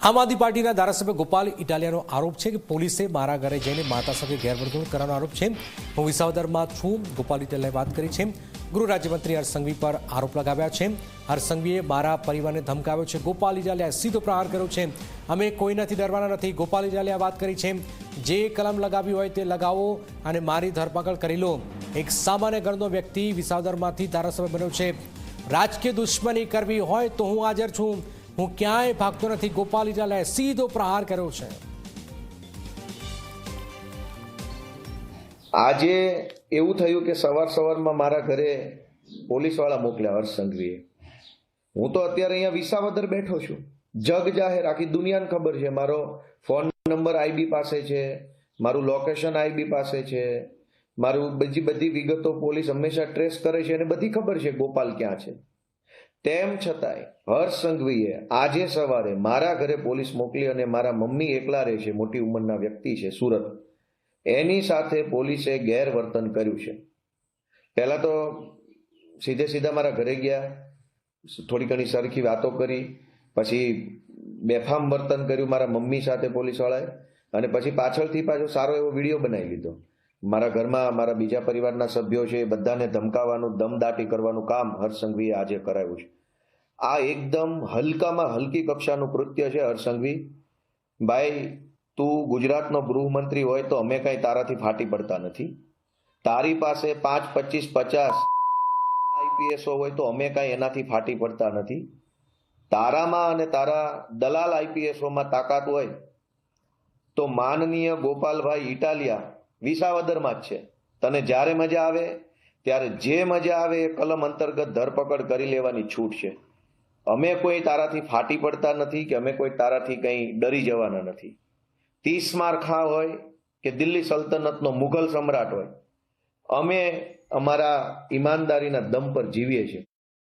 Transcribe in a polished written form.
આમ આદમી પાર્ટીના ધારાસભ્ય ગોપાલ ઇટાલિયાનો આરોપ છે કે પોલીસે મારા ઘરે જઈને માતા સાથે ગેરવર્તણૂક કરવાનો આરોપ છે। હું વિસાવદરમાં છું, ગોપાલ ઇટાલિયાએ વાત કરી છે। ગૃહ રાજ્યમંત્રી હર્ષ સંઘવી પર આરોપ લગાવ્યા છે। હર્ષ સંઘવીએ મારા પરિવારને ધમકાવ્યો છે। ગોપાલ ઇટાલિયાએ સીધો પ્રહાર કર્યો છે। અમે કોઈનાથી ડરવાના નથી, ગોપાલ ઇટાલિયાએ વાત કરી છે। જે કલમ લગાવી હોય તે લગાવો અને મારી ધરપકડ કરી લો। એક સામાન્ય ઘરનો વ્યક્તિ વિસાવદરમાંથી ધારાસભ્ય બન્યો છે। રાજકીય દુશ્મની કરવી હોય તો હું હાજર છું, હું ક્યાંય ભાગતો નથી, ગોપાલ ઇટાલિયાએ સીધો પ્રહાર કર્યો છે। આજે એવું થયું કે સવારમાં મારા ઘરે પોલીસવાળા મોકલ્યા હર્ષ સંઘવીએ। હું તો અત્યારે અહીંયા વિસાવદર બેઠો છું, જગ જાહેર આખી દુનિયાને ખબર છે। મારો ફોન નંબર આઈબી પાસે છે, મારું લોકેશન આઈબી પાસે છે, મારું બધી વિગતો પોલીસ હંમેશા ટ્રેસ કરે છે અને બધી ખબર છે ગોપાલ ક્યાં છે। તેમ છતાંય હર્ષ સંઘવીએ આજે સવારે મારા ઘરે પોલીસ મોકલી અને મારા મમ્મી એકલા રહે છે, મોટી ઉંમરના વ્યક્તિ છે સુરત, એની સાથે પોલીસે ગેરવર્તન કર્યું છે। પહેલા તો સીધા મારા ઘરે ગયા, થોડી ઘણી સરખી વાતો કરી, પછી બેફામ વર્તન કર્યું મારા મમ્મી સાથે પોલીસવાળાએ, અને પછી પાછળથી પાછો સારો એવો વિડીયો બનાવી લીધો। મારા ઘરમાં મારા બીજા પરિવારના સભ્યો છે, બધાને ધમકાવવાનું, દમદાટી કરવાનું કામ હર્ષ સંઘવીએ આજે કરાવ્યું છે। આ એકદમ હલકામાં હલકી કક્ષાનું કૃત્ય છે। હર્ષ સંઘવી ભાઈ, તું ગુજરાતનો ગૃહમંત્રી હોય તો અમે કઈ તારાથી ફાટી પડતા નથી। તારી પાસે 5, 25, 50 આઈપીએસઓ હોય તો અમે કઈ એનાથી ફાટી પડતા નથી। તારામાં અને તારા દલાલ આઈપીએસઓમાં તાકાત હોય તો માનનીય ગોપાલભાઈ ઇટાલિયા વિસાવદરમાં જ છે। તને જ્યારે મજા આવે ત્યારે જે મજા આવે એ કલમ અંતર્ગત ધરપકડ કરી લેવાની છૂટ છે। અમે કોઈ તારાથી ફાટી પડતા નથી કે અમે કોઈ તારાથી કંઈ ડરી જવાના નથી। 30 માર ખાં હોય કે દિલ્હી સલ્તનતનો મુઘલ સમ્રાટ હોય, અમે અમારા ઈમાનદારીના દમ પર જીવીએ છીએ।